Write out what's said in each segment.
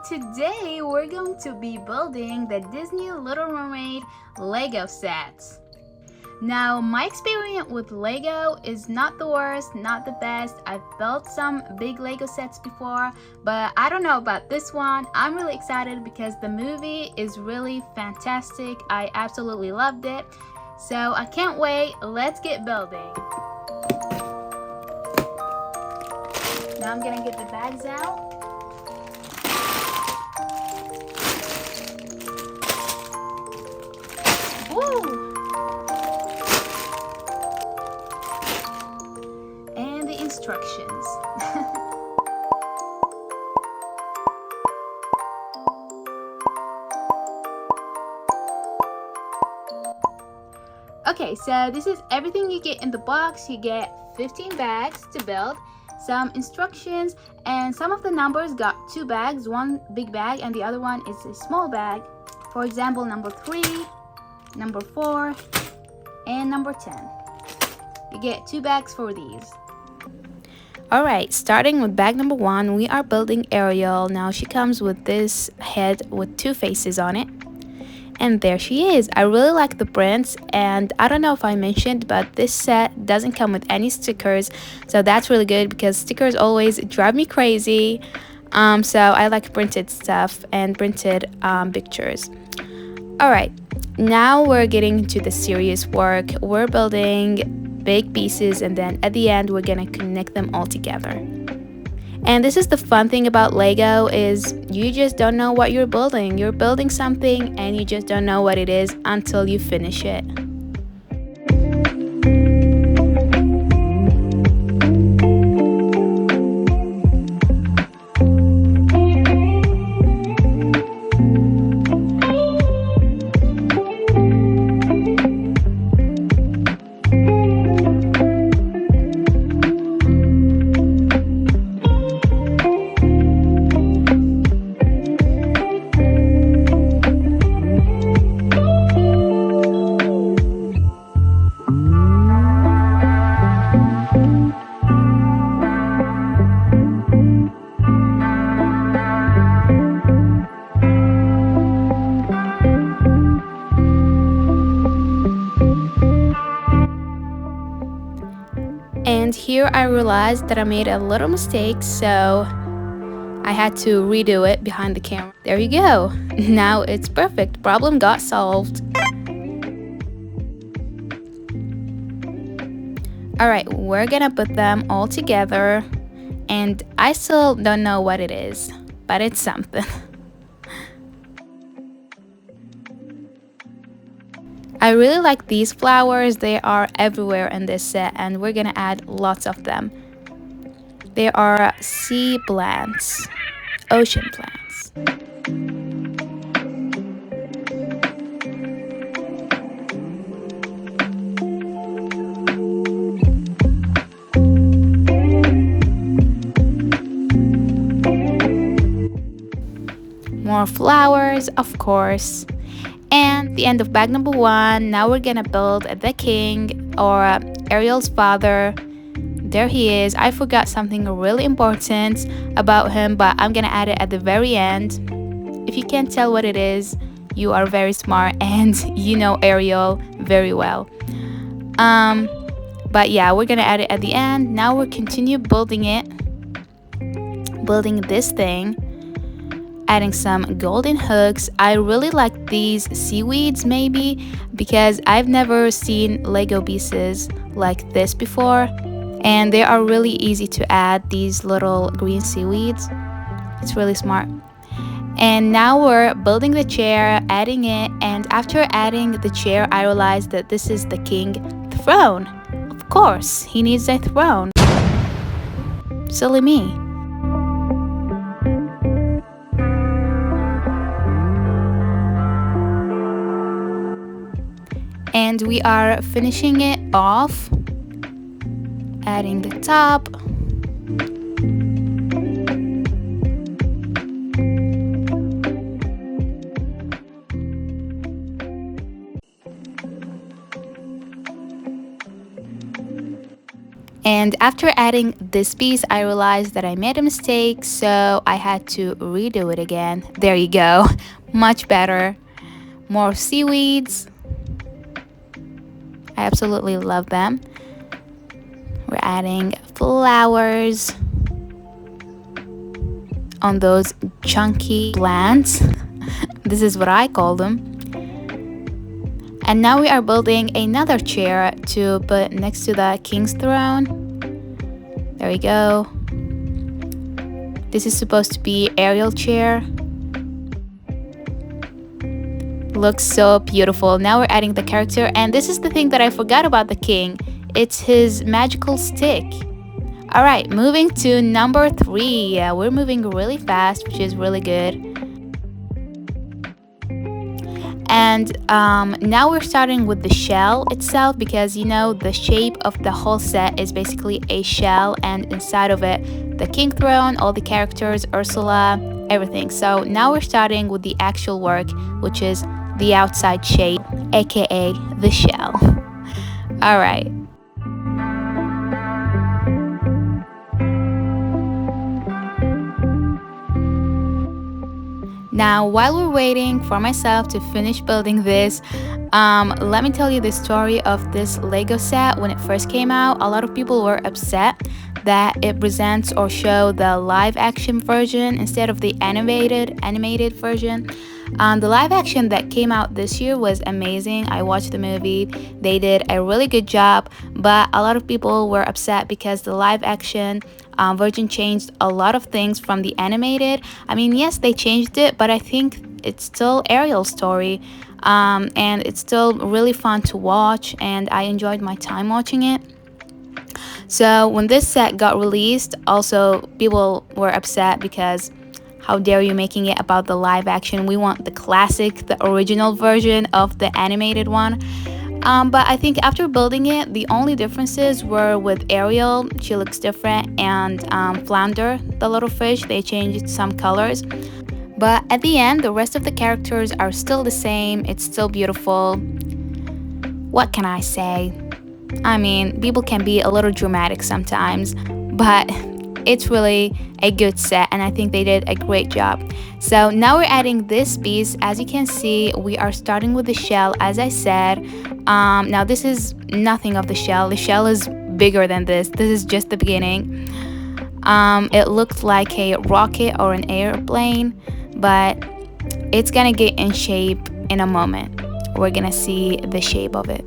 today we're going to be building the Disney Little Mermaid Lego sets. Now, my experience with Lego is not the worst, not the best. I've built some big Lego sets before, but I don't know about this one. I'm really excited because the movie is really fantastic. I absolutely loved it. So I can't wait. Let's get building. Now I'm gonna get the bags out. Woo! And the instructions. Okay, so this is everything you get in the box. You get 15 bags to build, some instructions, and some of the numbers got 2 bags, one big bag and the other one is a small bag. For example, number 3, number 4, and number 10. You get 2 bags for these. Alright, starting with bag number 1, we are building Ariel. Now she comes with this head with 2 faces on it. And there she is. I really like the prints, and I don't know if I mentioned, but this set doesn't come with any stickers, so that's really good because stickers always drive me crazy. So I like printed stuff and printed pictures. Alright, now we're getting into the serious work. We're building big pieces, and then at the end we're gonna connect them all together. And this is the fun thing about Lego, is you just don't know what you're building. You're building something and you just don't know what it is until you finish it. And here I realized that I made a little mistake, so I had to redo it behind the camera. There you go. Now it's perfect. Problem got solved. Alright, we're gonna put them all together, and I still don't know what it is, but it's something. I really like these flowers. They are everywhere in this set, and we're gonna add lots of them. They are sea plants, ocean plants. More flowers, of course. And the end of bag number 1. Now we're gonna build the king, or Ariel's father. There he is. I forgot something really important about him, but I'm gonna add it at the very end. If you can't tell what it is, you are very smart and you know Ariel very well. But yeah, we're gonna add it at the end. Now we'll continue building it, building this thing, adding some golden hooks. I really like these seaweeds, maybe because I've never seen Lego pieces like this before, and they are really easy to add, these little green seaweeds. It's really smart. And now we're building the chair, adding it, and after adding the chair I realized that this is the king throne. Of course, he needs a throne. Silly me. And we are finishing it off, adding the top. And after adding this piece, I realized that I made a mistake, so I had to redo it again. There you go. Much better. More seaweeds. I absolutely love them. We're adding flowers on those chunky plants. This is what I call them. And now we are building another chair to put next to the king's throne. There we go. This is supposed to be Ariel chair. Looks so beautiful. Now we're adding the character, and this is the thing that I forgot about the king. It's his magical stick. Alright, moving to number 3. Yeah, we're moving really fast, which is really good. And now we're starting with the shell itself, because you know the shape of the whole set is basically a shell, and inside of it the king throne, all the characters, Ursula, everything. So now we're starting with the actual work, which is the outside shape, aka the shell. All right. Now, while we're waiting for myself to finish building this, let me tell you the story of this Lego set. When it first came out, a lot of people were upset that it presents or show the live action version instead of the animated version. The live action that came out this year was amazing. I watched the movie. They did a really good job, but a lot of people were upset because the live action version changed a lot of things from the animated. I mean, yes, they changed it, but I think it's still Ariel's story, and it's still really fun to watch, and I enjoyed my time watching it. So when this set got released, also people were upset because how dare you making it about the live action? We want the classic, the original version of the animated one. But I think after building it, the only differences were with Ariel. She looks different, and Flounder, the little fish, they changed some colors. But at the end, the rest of the characters are still the same. It's still beautiful. What can I say? I mean, people can be a little dramatic sometimes, but it's really a good set, and I think they did a great job. So now we're adding this piece. As you can see, we are starting with the shell, as I said. Now this is nothing of the shell. The shell is bigger than this. This is just the beginning. It looked like a rocket or an airplane, but it's gonna get in shape in a moment. We're gonna see the shape of it.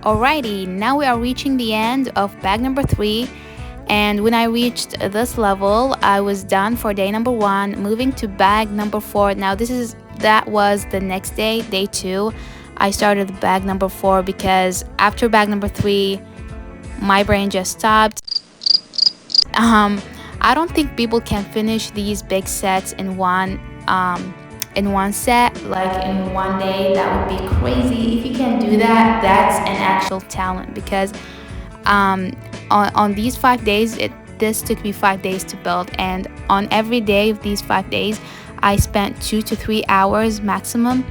Alrighty, now we are reaching the end of bag number 3, and when I reached this level, I was done for day number 1, moving to bag number 4. Now that was the next day, day 2. I started bag number 4 because after bag number 3, my brain just stopped. I don't think people can finish these big sets in one set, like in one day. That would be crazy. If you can do that, that's an actual talent, because on these 5 days, this took me 5 days to build, and on every day of these 5 days I spent 2 to 3 hours maximum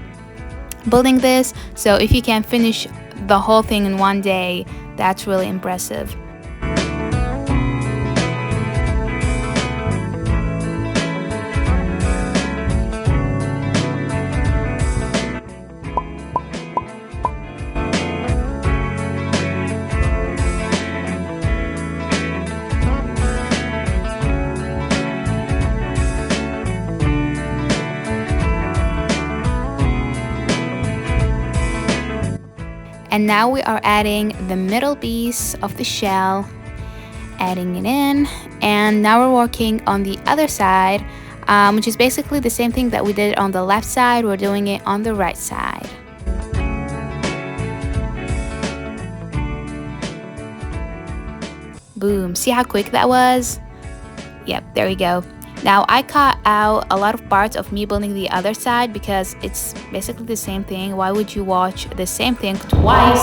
building this. So if you can finish the whole thing in one day, that's really impressive. And now we are adding the middle piece of the shell, adding it in, and now we're working on the other side, which is basically the same thing that we did on the left side. We're doing it on the right side. Boom, see how quick that was? Yep, there we go. Now I cut out a lot of parts of me building the other side because it's basically the same thing. Why would you watch the same thing twice?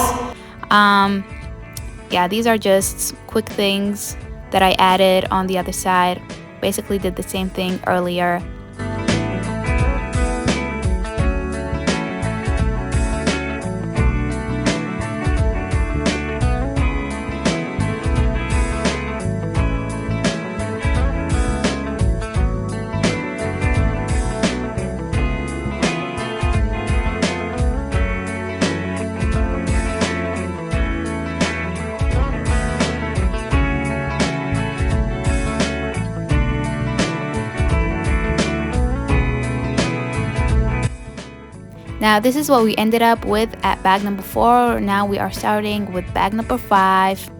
Yeah, these are just quick things that I added on the other side. Basically did the same thing earlier. Now this is what we ended up with at bag number 4. Now we are starting with bag number 5.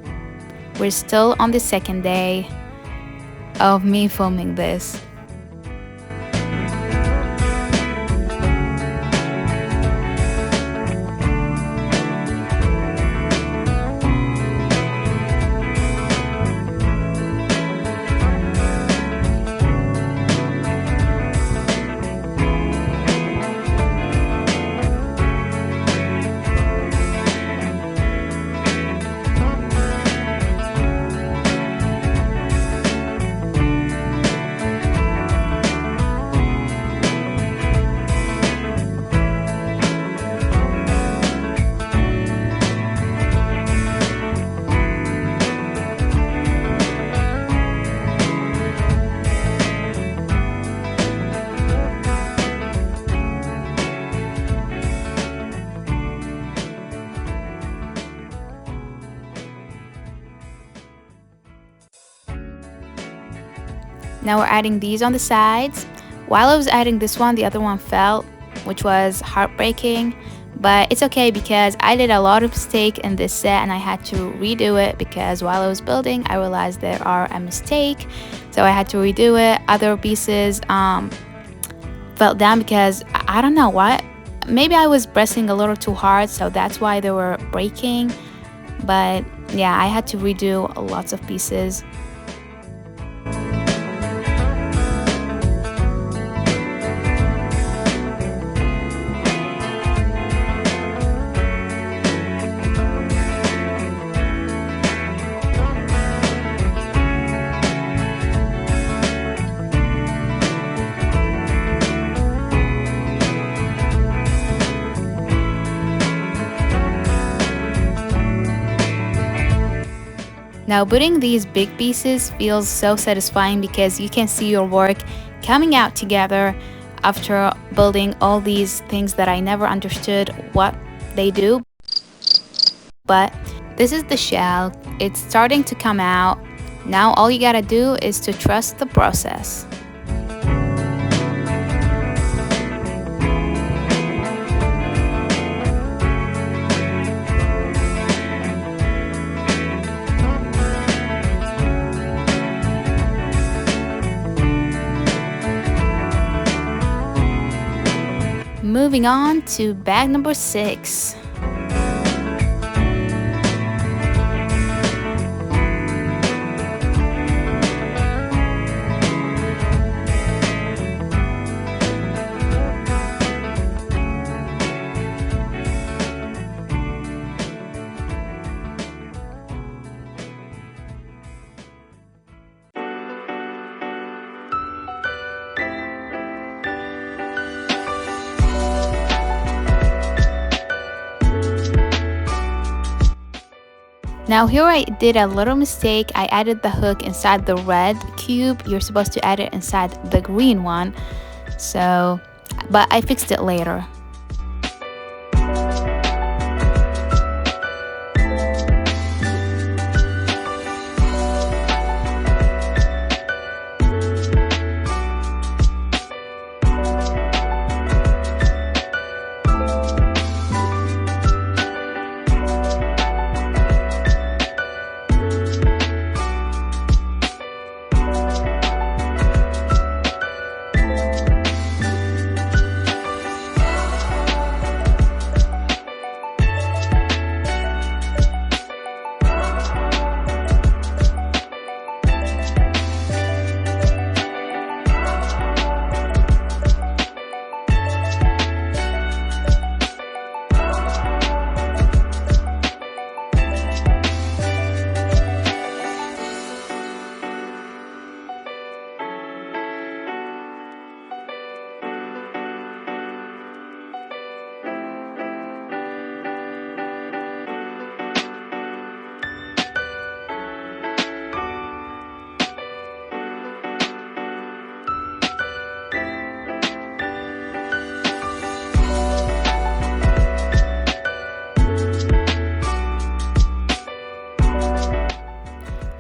We're still on the second day of me filming this. Now we're adding these on the sides. While I was adding this one, the other one fell, which was heartbreaking, but it's okay because I did a lot of mistake in this set and I had to redo it because while I was building I realized there are a mistake, so I had to redo it. Other pieces fell down because I don't know what, maybe I was pressing a little too hard, so that's why they were breaking. But yeah, I had to redo lots of pieces. Now putting these big pieces feels so satisfying because you can see your work coming out together after building all these things that I never understood what they do. But this is the shell, it's starting to come out. Now all you gotta do is to trust the process. Moving on to bag number 6. Now here I did a little mistake. I added the hook inside the red cube. You're supposed to add it inside the green one. So, but I fixed it later.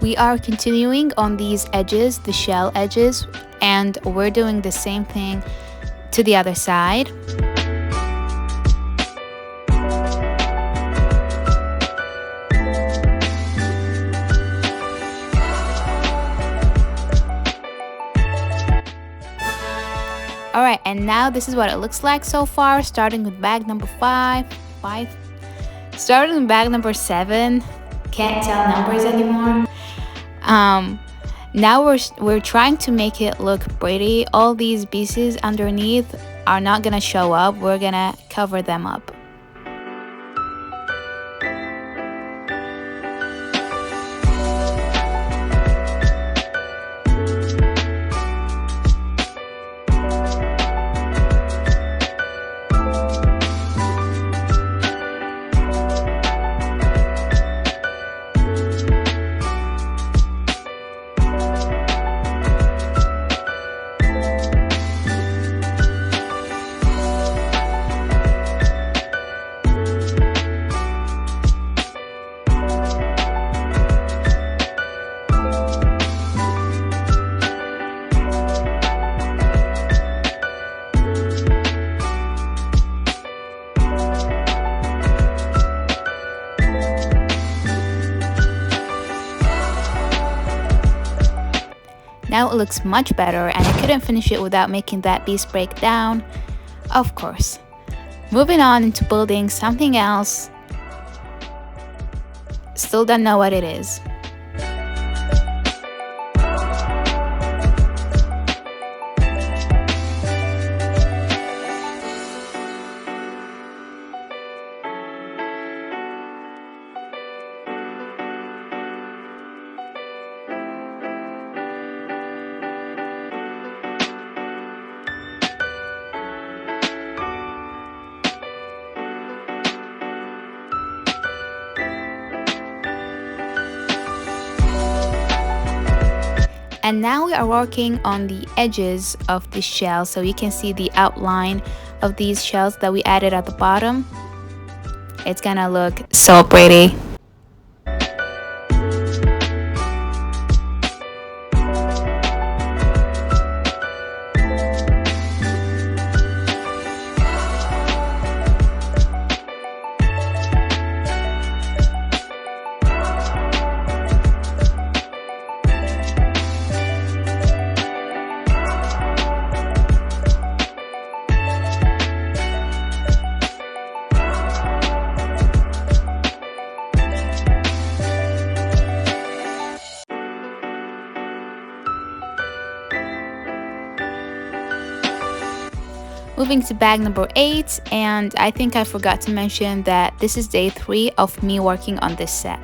we are continuing on these edges, the shell edges, and we're doing the same thing to the other side. Alright, and now this is what it looks like so far, starting with bag number 5. Starting with bag number 7. Can't tell numbers anymore. Now we're trying to make it look pretty. All these pieces underneath are not gonna show up. We're gonna cover them up. Now it looks much better, and I couldn't finish it without making that piece break down, of course. Moving on into building something else. Still don't know what it is. And now we are working on the edges of the shell, so you can see the outline of these shells that we added at the bottom. It's gonna look so pretty. Moving to bag number 8, and I think I forgot to mention that this is day 3 of me working on this set.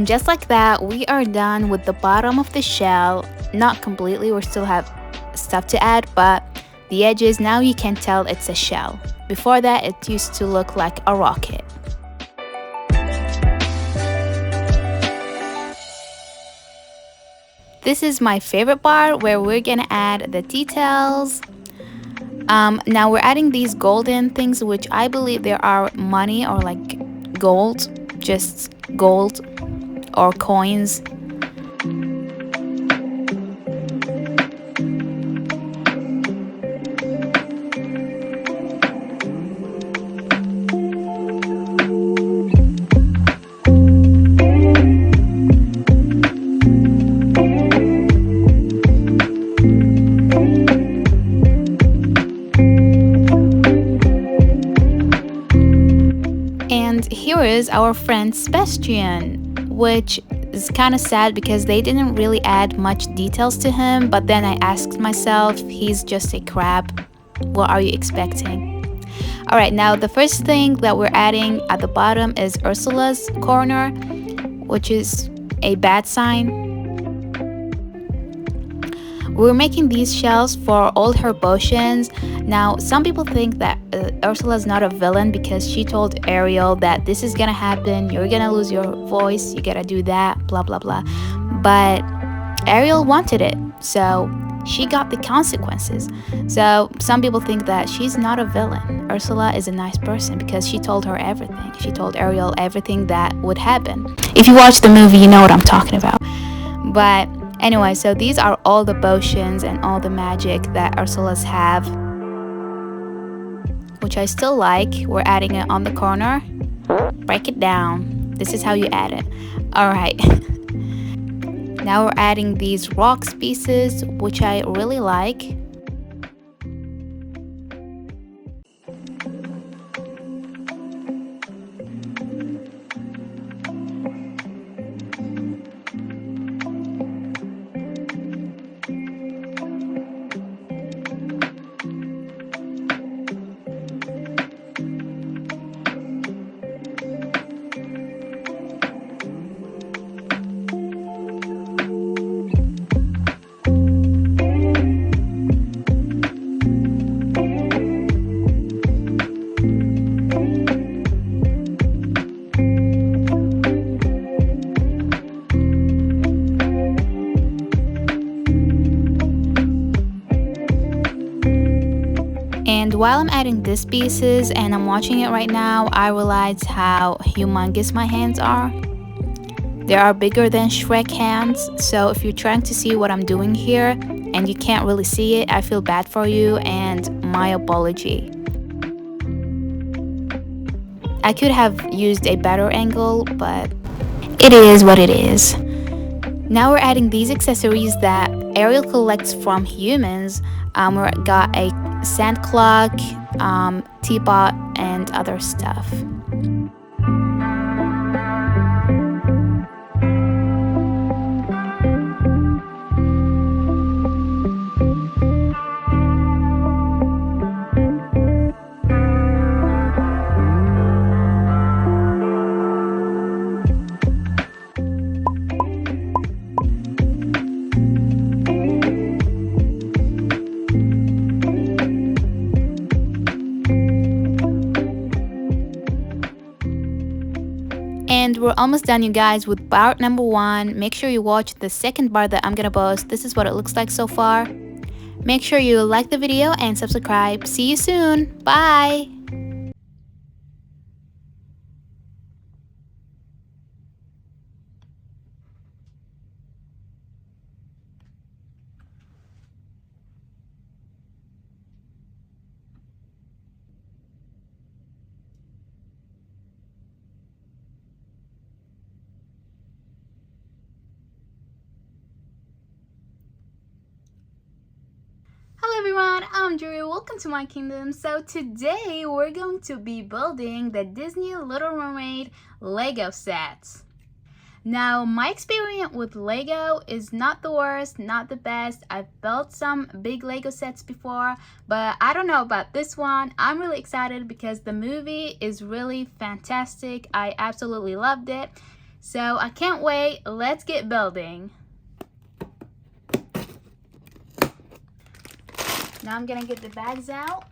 And just like that, we are done with the bottom of the shell. Not completely, we still have stuff to add, but the edges, now you can tell it's a shell. Before that, it used to look like a rocket. This is my favorite part where we're gonna add the details. Now we're adding these golden things, which I believe there are money or like gold, just gold or coins. And here is our friend Sebastian, which is kind of sad because they didn't really add much details to him, but then I asked myself, he's just a crab. What are you expecting? Alright, now the first thing that we're adding at the bottom is Ursula's corner, which is a bad sign. We're making these shells for all her potions. Now, some people think that Ursula's not a villain because she told Ariel that this is gonna happen, you're gonna lose your voice, you gotta do that, blah blah blah. But Ariel wanted it, so she got the consequences. So some people think that she's not a villain. Ursula is a nice person because she told her everything. She told Ariel everything that would happen. If you watch the movie, you know what I'm talking about. But anyway, so these are all the potions and all the magic that Ursula's have, which I still like. We're adding it on the corner. Break it down. This is how you add it. Alright. Now we're adding these rocks pieces, which I really like. And while I'm adding these pieces and I'm watching it right now, I realize how humongous my hands are. They are bigger than Shrek hands, so if you're trying to see what I'm doing here and you can't really see it, I feel bad for you and my apology. I could have used a better angle, but it is what it is. Now we're adding these accessories that Ariel collects from humans. We got a sand clock, teapot, and other stuff. And we're almost done, you guys, with part number 1. Make sure you watch the second part that I'm gonna post. This is what it looks like so far. Make sure you like the video and subscribe. See you soon. Bye. Hello everyone, I'm Drew. Welcome to my kingdom. So today we're going to be building the Disney Little Mermaid Lego sets. Now my experience with Lego is not the worst, not the best. I've built some big Lego sets before, but I don't know about this one. I'm really excited because the movie is really fantastic. I absolutely loved it. So I can't wait. Let's get building. Now I'm gonna get the bags out.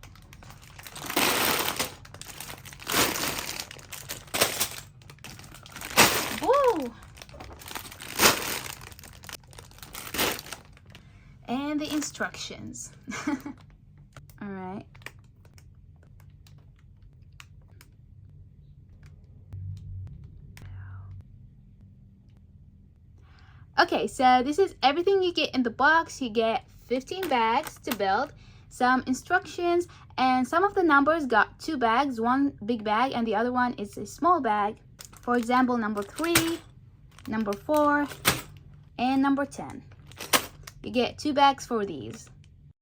Woo! And the instructions. All right. Okay, so this is everything you get in the box. You get 15 bags to build, some instructions, and some of the numbers got 2 bags, one big bag and the other one is a small bag. For example, number 3, number 4, and number 10. You get 2 bags for these.